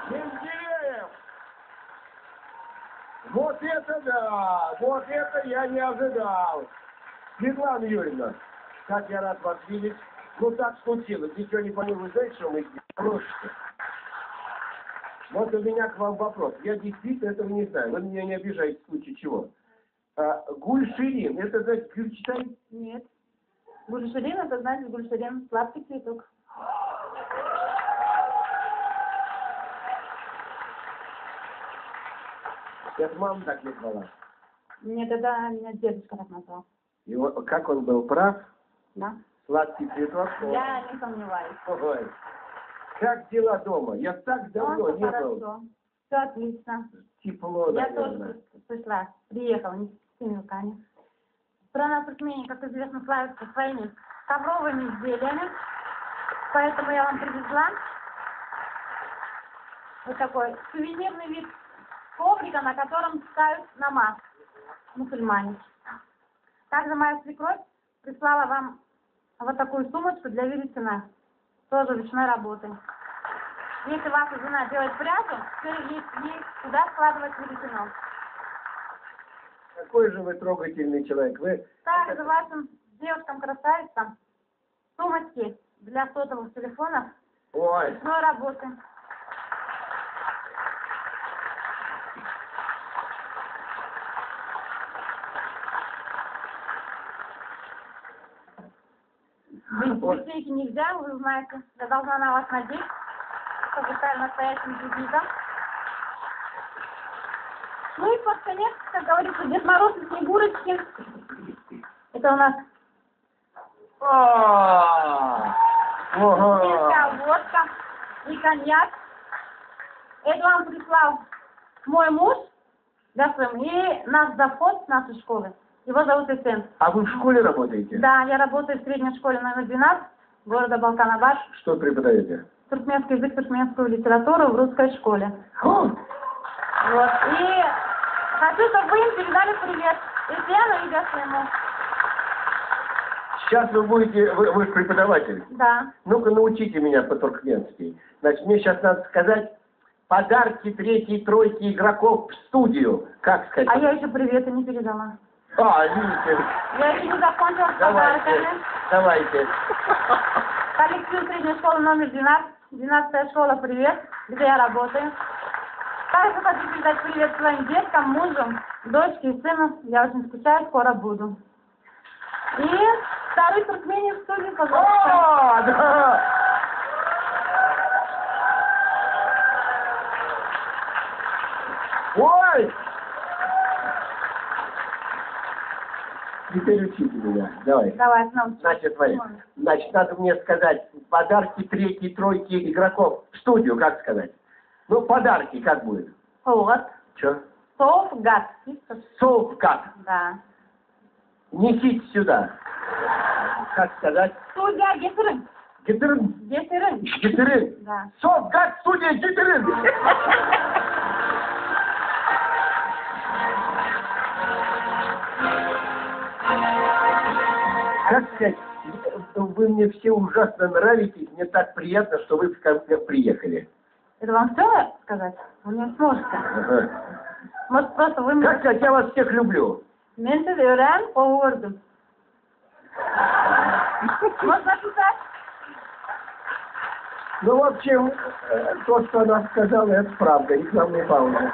Менделеев! Вот это да! Вот это я не ожидал! Светлана Юрьевна, как я рад вас видеть. Ну так случилось, ничего не понял, вы знаете, что мы сделали? Вот у меня к вам вопрос. Я действительно этого не знаю. Вы меня не обижаете в случае чего. Гульширин, это значит Гюльчатай? Нет. Гульширин, это значит гульширин, сладкий цветок. Это мама так назвала. Нет, это меня дедушка так назвал. И вот, как он был прав? Да. Сладкий цветок? Я не сомневаюсь. Ой. Как дела дома? Я так давно не был. Все отлично. Тепло, Я наверное. тоже приехала не с теми руками. Страна туркмении, как известно, славится своими ковровыми изделиями. Поэтому я вам привезла вот такой сувенирный вид коврика, на котором ставят намаз мусульмане. Также моя свекровь прислала вам вот такую сумочку для веретена, тоже ручной работы. Если ваша жена делает пряжу, теперь ей сюда складывать веретено. Какой же вы трогательный человек. Вы... Также вашим девушкам-красавицам сумочки для сотовых телефонов ручной работы. Быстрее нельзя, вы знаете. Я должна на вас надеть, чтобы стали настоящим визитом. Ну и под конец, как говорится, Дед Мороз и Снегурочки. Это у нас водка и коньяк. Это вам прислал мой муж и наш завхоз с нашей школы. Его зовут Эсен. А вы в школе работаете? Да, я работаю в средней школе номер 12 города Балкан-Абад. Что преподаете? Туркменский язык, туркменскую литературу в русской школе. Вот. И хочу, чтобы вы им передали привет Эсену и Гасему. Сейчас вы будете, вы преподаватель? Да. Ну-ка научите меня по-туркменски. Значит, мне сейчас надо сказать подарки третьей тройки игроков в студию. Как сказать? А я еще привета не передала. Видите. Я еще не закончила с подарками. Давайте. Коллектив средней школы номер 12. 12-я школа, привет, где я работаю. Также хочу передать привет своим деткам, мужу, дочке и сыну. Я очень скучаю, скоро буду. И второй туркменин в студии, пожалуйста. Да! Ой! Теперь учите меня. Давай. Давай, снова. Значит, надо мне сказать подарки третьей тройки игроков в студию, как сказать? Ну, подарки как будет? Вот. Че? Совгат. Совгат. Да. Несите сюда. Как сказать? Студия Гетерин. Гетерин. Гетерин. Гетерин. Да. Совгат, студия Гетерин. Как сказать, вы мне все ужасно нравитесь, мне так приятно, что вы ко мне приехали. Это вам все сказать? Вы не сможете. Ага. Может, просто вы мне... Как сказать, я вас всех люблю. Менты верен по ворду. Можно написать? Ну, в общем, то, что она сказала, это правда, и главное, пауза.